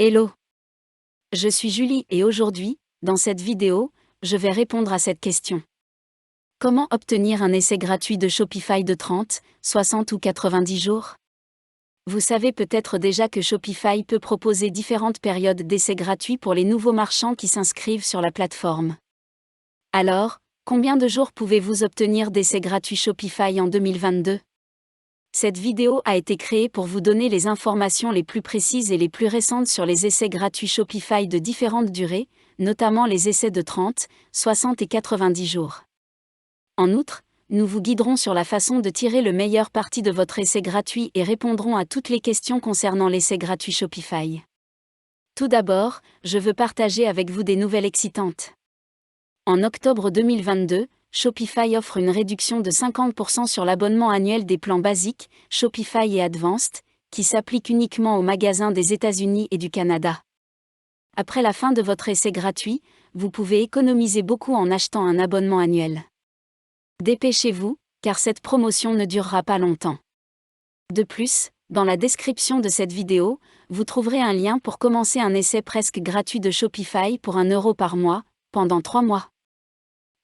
Hello, je suis Julie et aujourd'hui, dans cette vidéo, je vais répondre à cette question. Comment obtenir un essai gratuit de Shopify de 30, 60 ou 90 jours? Vous savez peut-être déjà que Shopify peut proposer différentes périodes d'essai gratuits pour les nouveaux marchands qui s'inscrivent sur la plateforme. Alors, combien de jours pouvez-vous obtenir d'essais gratuits Shopify en 2022? Cette vidéo a été créée pour vous donner les informations les plus précises et les plus récentes sur les essais gratuits Shopify de différentes durées, notamment les essais de 30, 60 et 90 jours. En outre, nous vous guiderons sur la façon de tirer le meilleur parti de votre essai gratuit et répondrons à toutes les questions concernant l'essai gratuit Shopify. Tout d'abord, je veux partager avec vous des nouvelles excitantes. En octobre 2022, Shopify offre une réduction de 50% sur l'abonnement annuel des plans basiques, Shopify et Advanced, qui s'applique uniquement aux magasins des États-Unis et du Canada. Après la fin de votre essai gratuit, vous pouvez économiser beaucoup en achetant un abonnement annuel. Dépêchez-vous, car cette promotion ne durera pas longtemps. De plus, dans la description de cette vidéo, vous trouverez un lien pour commencer un essai presque gratuit de Shopify pour 1 € par mois, pendant 3 mois.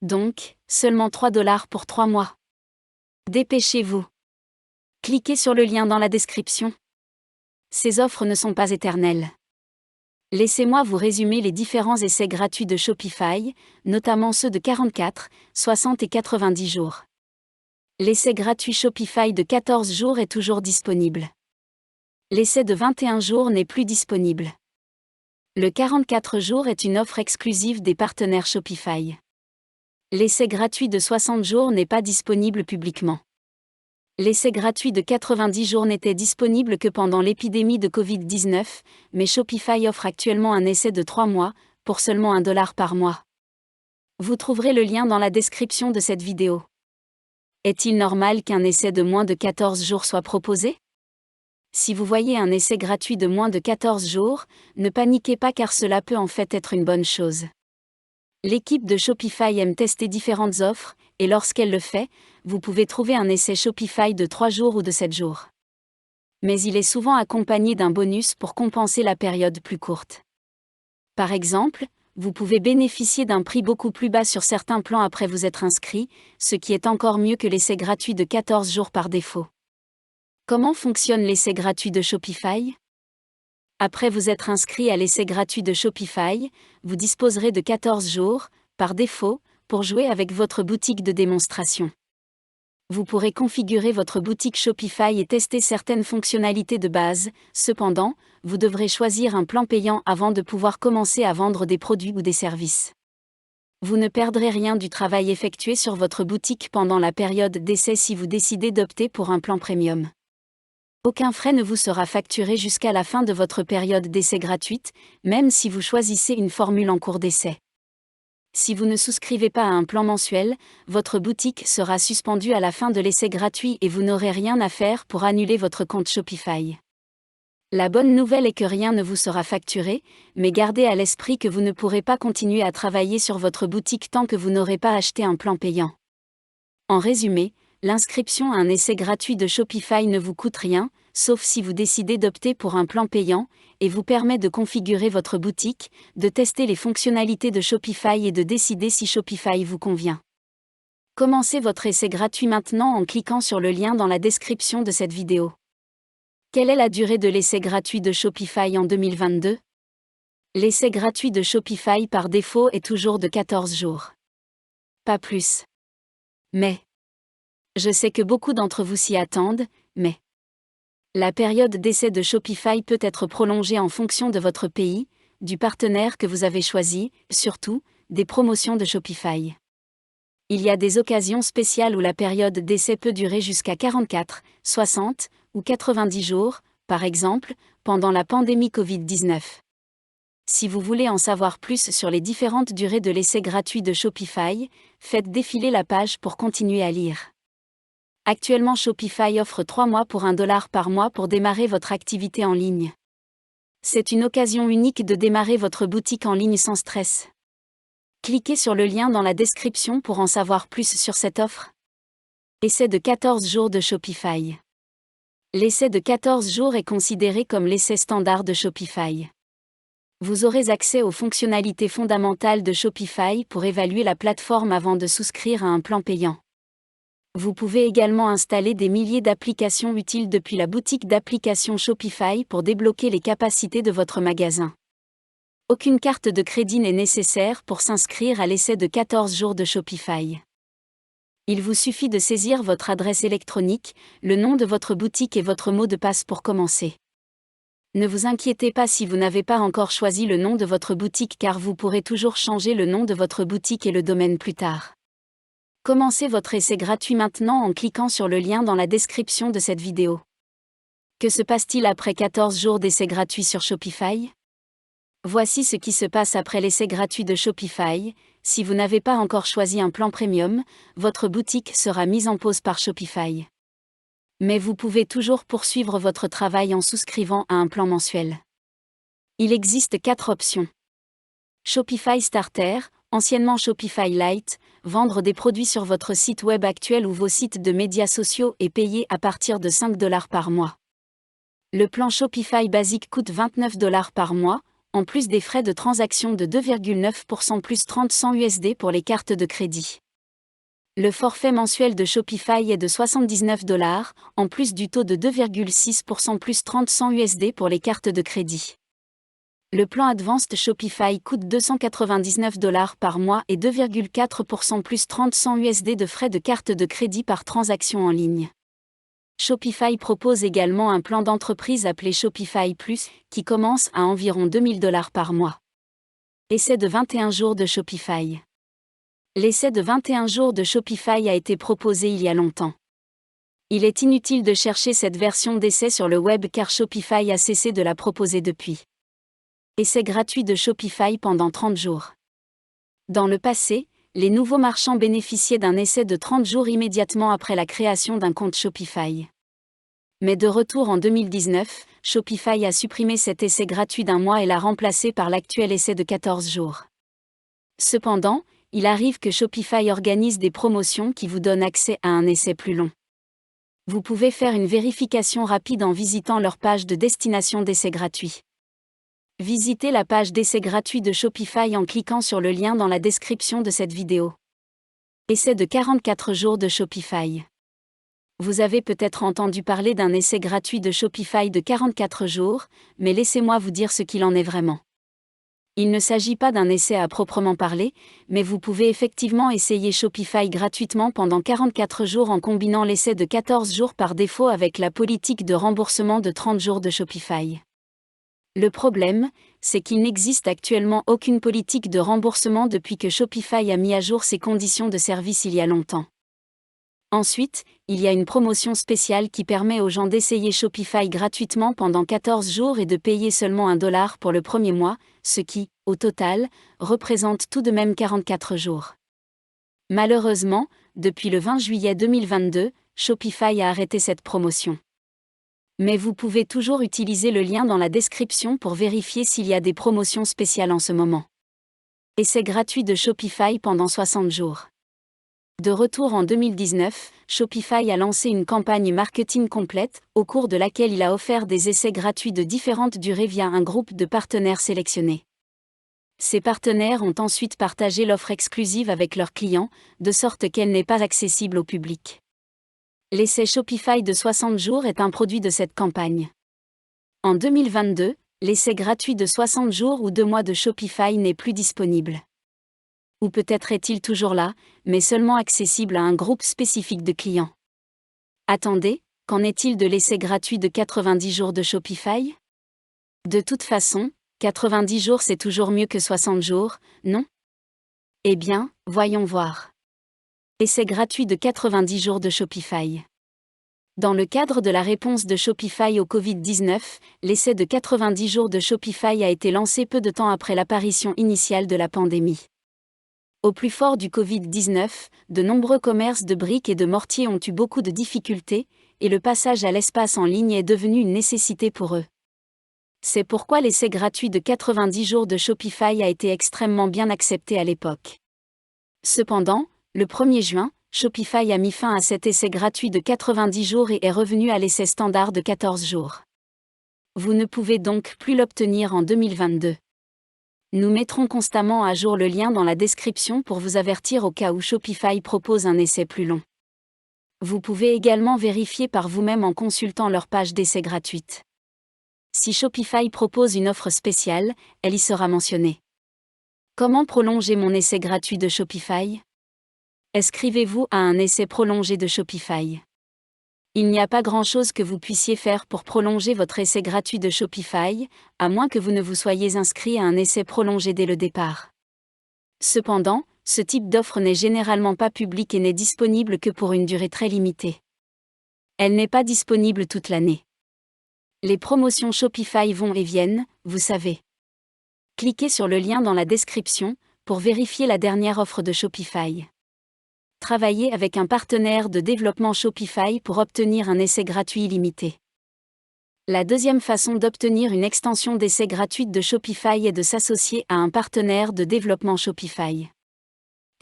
Donc, seulement 3 $ pour 3 mois. Dépêchez-vous. Cliquez sur le lien dans la description. Ces offres ne sont pas éternelles. Laissez-moi vous résumer les différents essais gratuits de Shopify, notamment ceux de 44, 60 et 90 jours. L'essai gratuit Shopify de 14 jours est toujours disponible. L'essai de 21 jours n'est plus disponible. Le 44 jours est une offre exclusive des partenaires Shopify. L'essai gratuit de 60 jours n'est pas disponible publiquement. L'essai gratuit de 90 jours n'était disponible que pendant l'épidémie de Covid-19, mais Shopify offre actuellement un essai de 3 mois, pour seulement 1 $ par mois. Vous trouverez le lien dans la description de cette vidéo. Est-il normal qu'un essai de moins de 14 jours soit proposé? Si vous voyez un essai gratuit de moins de 14 jours, ne paniquez pas car cela peut en fait être une bonne chose. L'équipe de Shopify aime tester différentes offres, et lorsqu'elle le fait, vous pouvez trouver un essai Shopify de 3 jours ou de 7 jours. Mais il est souvent accompagné d'un bonus pour compenser la période plus courte. Par exemple, vous pouvez bénéficier d'un prix beaucoup plus bas sur certains plans après vous être inscrit, ce qui est encore mieux que l'essai gratuit de 14 jours par défaut. Comment fonctionne l'essai gratuit de Shopify? Après vous être inscrit à l'essai gratuit de Shopify, vous disposerez de 14 jours, par défaut, pour jouer avec votre boutique de démonstration. Vous pourrez configurer votre boutique Shopify et tester certaines fonctionnalités de base, cependant, vous devrez choisir un plan payant avant de pouvoir commencer à vendre des produits ou des services. Vous ne perdrez rien du travail effectué sur votre boutique pendant la période d'essai si vous décidez d'opter pour un plan premium. Aucun frais ne vous sera facturé jusqu'à la fin de votre période d'essai gratuite, même si vous choisissez une formule en cours d'essai. Si vous ne souscrivez pas à un plan mensuel, votre boutique sera suspendue à la fin de l'essai gratuit et vous n'aurez rien à faire pour annuler votre compte Shopify. La bonne nouvelle est que rien ne vous sera facturé, mais gardez à l'esprit que vous ne pourrez pas continuer à travailler sur votre boutique tant que vous n'aurez pas acheté un plan payant. En résumé, l'inscription à un essai gratuit de Shopify ne vous coûte rien, sauf si vous décidez d'opter pour un plan payant, et vous permet de configurer votre boutique, de tester les fonctionnalités de Shopify et de décider si Shopify vous convient. Commencez votre essai gratuit maintenant en cliquant sur le lien dans la description de cette vidéo. Quelle est la durée de l'essai gratuit de Shopify en 2022? L'essai gratuit de Shopify par défaut est toujours de 14 jours. Pas plus. Mais je sais que beaucoup d'entre vous s'y attendent, mais la période d'essai de Shopify peut être prolongée en fonction de votre pays, du partenaire que vous avez choisi, surtout, des promotions de Shopify. Il y a des occasions spéciales où la période d'essai peut durer jusqu'à 44, 60 ou 90 jours, par exemple, pendant la pandémie Covid-19. Si vous voulez en savoir plus sur les différentes durées de l'essai gratuit de Shopify, faites défiler la page pour continuer à lire. Actuellement Shopify offre 3 mois pour 1 $ par mois pour démarrer votre activité en ligne. C'est une occasion unique de démarrer votre boutique en ligne sans stress. Cliquez sur le lien dans la description pour en savoir plus sur cette offre. Essai de 14 jours de Shopify. L'essai de 14 jours est considéré comme l'essai standard de Shopify. Vous aurez accès aux fonctionnalités fondamentales de Shopify pour évaluer la plateforme avant de souscrire à un plan payant. Vous pouvez également installer des milliers d'applications utiles depuis la boutique d'applications Shopify pour débloquer les capacités de votre magasin. Aucune carte de crédit n'est nécessaire pour s'inscrire à l'essai de 14 jours de Shopify. Il vous suffit de saisir votre adresse électronique, le nom de votre boutique et votre mot de passe pour commencer. Ne vous inquiétez pas si vous n'avez pas encore choisi le nom de votre boutique car vous pourrez toujours changer le nom de votre boutique et le domaine plus tard. Commencez votre essai gratuit maintenant en cliquant sur le lien dans la description de cette vidéo. Que se passe-t-il après 14 jours d'essai gratuit sur Shopify ? Voici ce qui se passe après l'essai gratuit de Shopify. Si vous n'avez pas encore choisi un plan premium, votre boutique sera mise en pause par Shopify. Mais vous pouvez toujours poursuivre votre travail en souscrivant à un plan mensuel. Il existe 4 options. Shopify Starter, anciennement Shopify Lite, vendre des produits sur votre site web actuel ou vos sites de médias sociaux et payer à partir de 5 $ par mois. Le plan Shopify basique coûte 29 $ par mois, en plus des frais de transaction de 2,9% plus 30 cents USD pour les cartes de crédit. Le forfait mensuel de Shopify est de 79 $, en plus du taux de 2,6% plus 30 cents USD pour les cartes de crédit. Le plan Advanced Shopify coûte 299 $ par mois et 2,4% plus 30 cents USD de frais de carte de crédit par transaction en ligne. Shopify propose également un plan d'entreprise appelé Shopify Plus, qui commence à environ 2000 $ par mois. Essai de 21 jours de Shopify. L'essai de 21 jours de Shopify a été proposé il y a longtemps. Il est inutile de chercher cette version d'essai sur le web car Shopify a cessé de la proposer depuis. Essai gratuit de Shopify pendant 30 jours. Dans le passé, les nouveaux marchands bénéficiaient d'un essai de 30 jours immédiatement après la création d'un compte Shopify. Mais de retour en 2019, Shopify a supprimé cet essai gratuit d'un mois et l'a remplacé par l'actuel essai de 14 jours. Cependant, il arrive que Shopify organise des promotions qui vous donnent accès à un essai plus long. Vous pouvez faire une vérification rapide en visitant leur page de destination d'essai gratuit. Visitez la page d'essai gratuit de Shopify en cliquant sur le lien dans la description de cette vidéo. Essai de 44 jours de Shopify. Vous avez peut-être entendu parler d'un essai gratuit de Shopify de 44 jours, mais laissez-moi vous dire ce qu'il en est vraiment. Il ne s'agit pas d'un essai à proprement parler, mais vous pouvez effectivement essayer Shopify gratuitement pendant 44 jours en combinant l'essai de 14 jours par défaut avec la politique de remboursement de 30 jours de Shopify. Le problème, c'est qu'il n'existe actuellement aucune politique de remboursement depuis que Shopify a mis à jour ses conditions de service il y a longtemps. Ensuite, il y a une promotion spéciale qui permet aux gens d'essayer Shopify gratuitement pendant 14 jours et de payer seulement $1 pour le premier mois, ce qui, au total, représente tout de même 44 jours. Malheureusement, depuis le 20 juillet 2022, Shopify a arrêté cette promotion. Mais vous pouvez toujours utiliser le lien dans la description pour vérifier s'il y a des promotions spéciales en ce moment. Essai gratuit de Shopify pendant 60 jours. De retour en 2019, Shopify a lancé une campagne marketing complète, au cours de laquelle il a offert des essais gratuits de différentes durées via un groupe de partenaires sélectionnés. Ces partenaires ont ensuite partagé l'offre exclusive avec leurs clients, de sorte qu'elle n'est pas accessible au public. L'essai Shopify de 60 jours est un produit de cette campagne. En 2022, l'essai gratuit de 60 jours ou 2 mois de Shopify n'est plus disponible. Ou peut-être est-il toujours là, mais seulement accessible à un groupe spécifique de clients. Attendez, qu'en est-il de l'essai gratuit de 90 jours de Shopify ? De toute façon, 90 jours c'est toujours mieux que 60 jours, non ? Eh bien, voyons voir. Essai gratuit de 90 jours de Shopify. Dans le cadre de la réponse de Shopify au Covid-19, l'essai de 90 jours de Shopify a été lancé peu de temps après l'apparition initiale de la pandémie. Au plus fort du Covid-19, de nombreux commerces de briques et de mortier ont eu beaucoup de difficultés, et le passage à l'espace en ligne est devenu une nécessité pour eux. C'est pourquoi l'essai gratuit de 90 jours de Shopify a été extrêmement bien accepté à l'époque. Cependant, le 1er juin, Shopify a mis fin à cet essai gratuit de 90 jours et est revenu à l'essai standard de 14 jours. Vous ne pouvez donc plus l'obtenir en 2022. Nous mettrons constamment à jour le lien dans la description pour vous avertir au cas où Shopify propose un essai plus long. Vous pouvez également vérifier par vous-même en consultant leur page d'essai gratuite. Si Shopify propose une offre spéciale, elle y sera mentionnée. Comment prolonger mon essai gratuit de Shopify? Inscrivez-vous à un essai prolongé de Shopify. Il n'y a pas grand-chose que vous puissiez faire pour prolonger votre essai gratuit de Shopify, à moins que vous ne vous soyez inscrit à un essai prolongé dès le départ. Cependant, ce type d'offre n'est généralement pas public et n'est disponible que pour une durée très limitée. Elle n'est pas disponible toute l'année. Les promotions Shopify vont et viennent, vous savez. Cliquez sur le lien dans la description pour vérifier la dernière offre de Shopify. Travaillez avec un partenaire de développement Shopify pour obtenir un essai gratuit illimité. La deuxième façon d'obtenir une extension d'essai gratuite de Shopify est de s'associer à un partenaire de développement Shopify.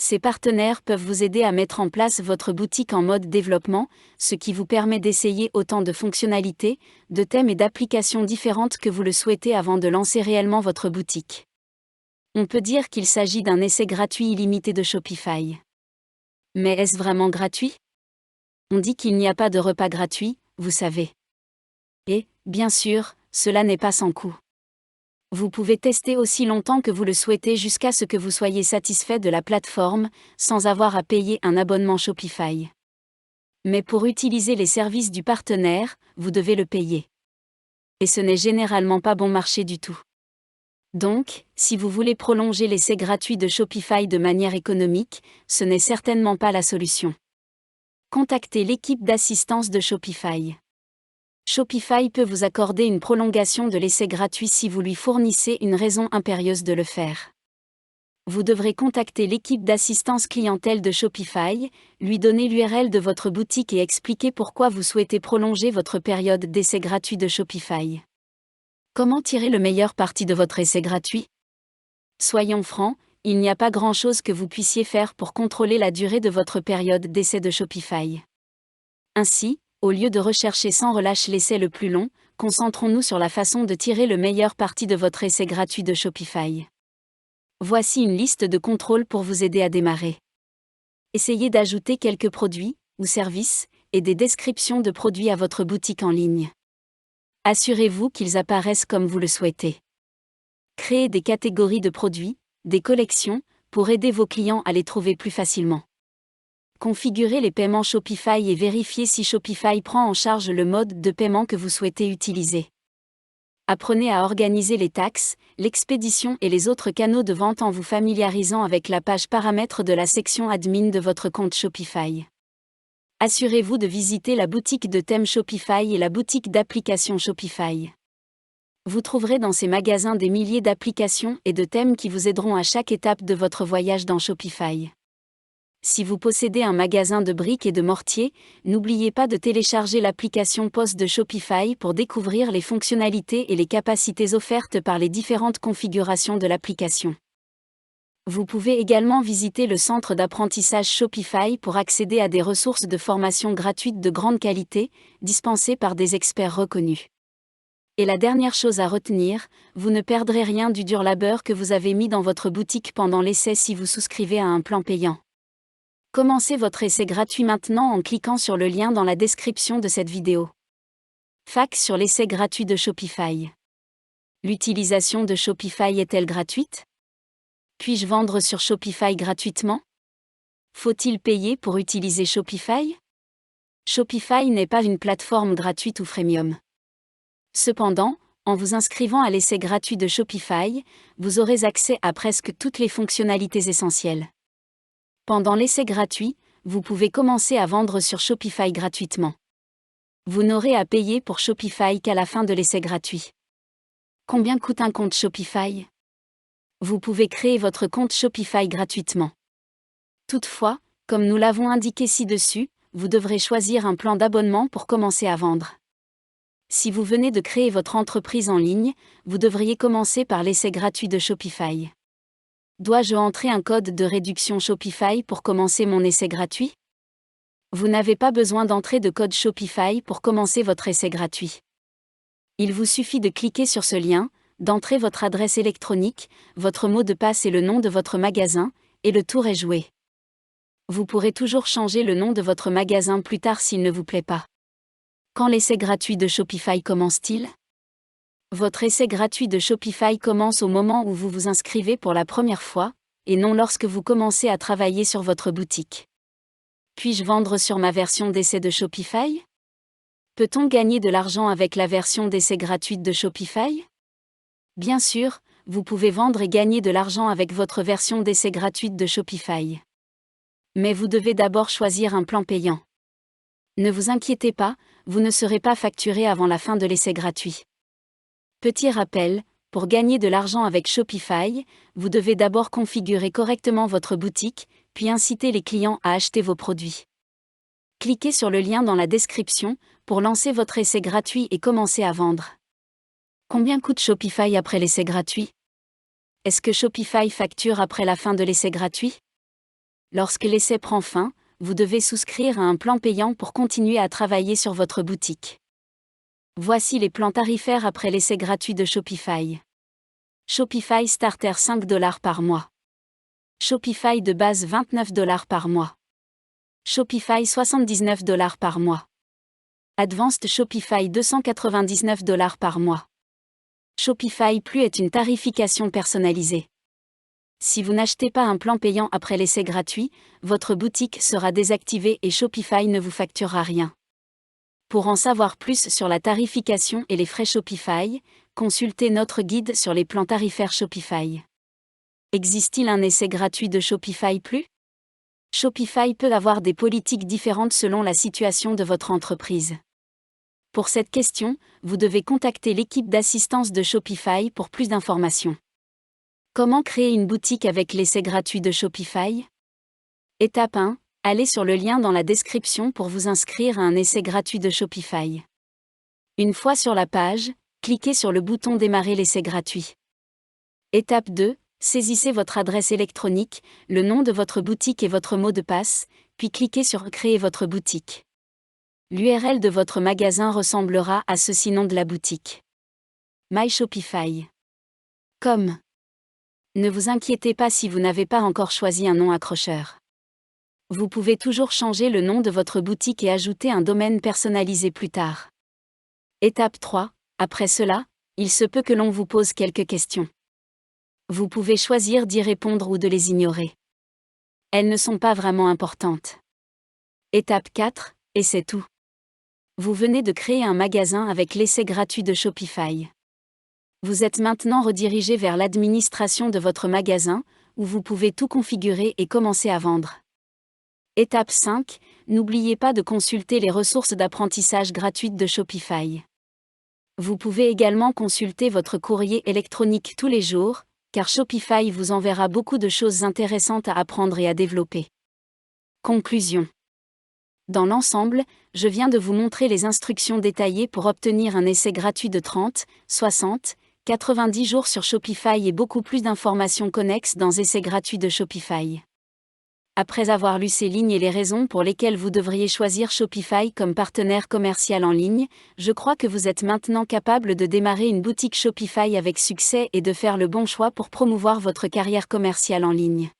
Ces partenaires peuvent vous aider à mettre en place votre boutique en mode développement, ce qui vous permet d'essayer autant de fonctionnalités, de thèmes et d'applications différentes que vous le souhaitez avant de lancer réellement votre boutique. On peut dire qu'il s'agit d'un essai gratuit illimité de Shopify. Mais est-ce vraiment gratuit? On dit qu'il n'y a pas de repas gratuit, vous savez. Et, bien sûr, cela n'est pas sans coût. Vous pouvez tester aussi longtemps que vous le souhaitez jusqu'à ce que vous soyez satisfait de la plateforme, sans avoir à payer un abonnement Shopify. Mais pour utiliser les services du partenaire, vous devez le payer. Et ce n'est généralement pas bon marché du tout. Donc, si vous voulez prolonger l'essai gratuit de Shopify de manière économique, ce n'est certainement pas la solution. Contactez l'équipe d'assistance de Shopify. Shopify peut vous accorder une prolongation de l'essai gratuit si vous lui fournissez une raison impérieuse de le faire. Vous devrez contacter l'équipe d'assistance clientèle de Shopify, lui donner l'URL de votre boutique et expliquer pourquoi vous souhaitez prolonger votre période d'essai gratuit de Shopify. Comment tirer le meilleur parti de votre essai gratuit? Soyons francs, il n'y a pas grand-chose que vous puissiez faire pour contrôler la durée de votre période d'essai de Shopify. Ainsi, au lieu de rechercher sans relâche l'essai le plus long, concentrons-nous sur la façon de tirer le meilleur parti de votre essai gratuit de Shopify. Voici une liste de contrôles pour vous aider à démarrer. Essayez d'ajouter quelques produits, ou services, et des descriptions de produits à votre boutique en ligne. Assurez-vous qu'ils apparaissent comme vous le souhaitez. Créez des catégories de produits, des collections, pour aider vos clients à les trouver plus facilement. Configurez les paiements Shopify et vérifiez si Shopify prend en charge le mode de paiement que vous souhaitez utiliser. Apprenez à organiser les taxes, l'expédition et les autres canaux de vente en vous familiarisant avec la page paramètres de la section admin de votre compte Shopify. Assurez-vous de visiter la boutique de thèmes Shopify et la boutique d'applications Shopify. Vous trouverez dans ces magasins des milliers d'applications et de thèmes qui vous aideront à chaque étape de votre voyage dans Shopify. Si vous possédez un magasin de briques et de mortier, n'oubliez pas de télécharger l'application POS de Shopify pour découvrir les fonctionnalités et les capacités offertes par les différentes configurations de l'application. Vous pouvez également visiter le centre d'apprentissage Shopify pour accéder à des ressources de formation gratuites de grande qualité, dispensées par des experts reconnus. Et la dernière chose à retenir, vous ne perdrez rien du dur labeur que vous avez mis dans votre boutique pendant l'essai si vous souscrivez à un plan payant. Commencez votre essai gratuit maintenant en cliquant sur le lien dans la description de cette vidéo. FAQ sur l'essai gratuit de Shopify. L'utilisation de Shopify est-elle gratuite? Puis-je vendre sur Shopify gratuitement? Faut-il payer pour utiliser Shopify? Shopify n'est pas une plateforme gratuite ou freemium. Cependant, en vous inscrivant à l'essai gratuit de Shopify, vous aurez accès à presque toutes les fonctionnalités essentielles. Pendant l'essai gratuit, vous pouvez commencer à vendre sur Shopify gratuitement. Vous n'aurez à payer pour Shopify qu'à la fin de l'essai gratuit. Combien coûte un compte Shopify? Vous pouvez créer votre compte Shopify gratuitement. Toutefois, comme nous l'avons indiqué ci-dessus, vous devrez choisir un plan d'abonnement pour commencer à vendre. Si vous venez de créer votre entreprise en ligne, vous devriez commencer par l'essai gratuit de Shopify. Dois-je entrer un code de réduction Shopify pour commencer mon essai gratuit? Vous n'avez pas besoin d'entrer de code Shopify pour commencer votre essai gratuit. Il vous suffit de cliquer sur ce lien, d'entrer votre adresse électronique, votre mot de passe et le nom de votre magasin, et le tour est joué. Vous pourrez toujours changer le nom de votre magasin plus tard s'il ne vous plaît pas. Quand l'essai gratuit de Shopify commence-t-il ? Votre essai gratuit de Shopify commence au moment où vous vous inscrivez pour la première fois, et non lorsque vous commencez à travailler sur votre boutique. Puis-je vendre sur ma version d'essai de Shopify ? Peut-on gagner de l'argent avec la version d'essai gratuite de Shopify ? Bien sûr, vous pouvez vendre et gagner de l'argent avec votre version d'essai gratuite de Shopify. Mais vous devez d'abord choisir un plan payant. Ne vous inquiétez pas, vous ne serez pas facturé avant la fin de l'essai gratuit. Petit rappel, pour gagner de l'argent avec Shopify, vous devez d'abord configurer correctement votre boutique, puis inciter les clients à acheter vos produits. Cliquez sur le lien dans la description pour lancer votre essai gratuit et commencer à vendre. Combien coûte Shopify après l'essai gratuit ? Est-ce que Shopify facture après la fin de l'essai gratuit ? Lorsque l'essai prend fin, vous devez souscrire à un plan payant pour continuer à travailler sur votre boutique. Voici les plans tarifaires après l'essai gratuit de Shopify. Shopify Starter $5 par mois. Shopify de base $29 par mois. Shopify $79 par mois. Advanced Shopify $299 par mois. Shopify Plus est une tarification personnalisée. Si vous n'achetez pas un plan payant après l'essai gratuit, votre boutique sera désactivée et Shopify ne vous facturera rien. Pour en savoir plus sur la tarification et les frais Shopify, consultez notre guide sur les plans tarifaires Shopify. Existe-t-il un essai gratuit de Shopify Plus ? Shopify peut avoir des politiques différentes selon la situation de votre entreprise. Pour cette question, vous devez contacter l'équipe d'assistance de Shopify pour plus d'informations. Comment créer une boutique avec l'essai gratuit de Shopify ? Étape 1. Allez sur le lien dans la description pour vous inscrire à un essai gratuit de Shopify. Une fois sur la page, cliquez sur le bouton Démarrer l'essai gratuit. Étape 2. Saisissez votre adresse électronique, le nom de votre boutique et votre mot de passe, puis cliquez sur Créer votre boutique. L'URL de votre magasin ressemblera à ceci: nom de la boutique. myshopify.com. Ne vous inquiétez pas si vous n'avez pas encore choisi un nom accrocheur. Vous pouvez toujours changer le nom de votre boutique et ajouter un domaine personnalisé plus tard. Étape 3. Après cela, il se peut que l'on vous pose quelques questions. Vous pouvez choisir d'y répondre ou de les ignorer. Elles ne sont pas vraiment importantes. Étape 4. Et c'est tout. Vous venez de créer un magasin avec l'essai gratuit de Shopify. Vous êtes maintenant redirigé vers l'administration de votre magasin, où vous pouvez tout configurer et commencer à vendre. Étape 5. N'oubliez pas de consulter les ressources d'apprentissage gratuites de Shopify. Vous pouvez également consulter votre courrier électronique tous les jours, car Shopify vous enverra beaucoup de choses intéressantes à apprendre et à développer. Conclusion. Dans l'ensemble, je viens de vous montrer les instructions détaillées pour obtenir un essai gratuit de 30, 60, 90 jours sur Shopify et beaucoup plus d'informations connexes dans Essai gratuit de Shopify. Après avoir lu ces lignes et les raisons pour lesquelles vous devriez choisir Shopify comme partenaire commercial en ligne, je crois que vous êtes maintenant capable de démarrer une boutique Shopify avec succès et de faire le bon choix pour promouvoir votre carrière commerciale en ligne.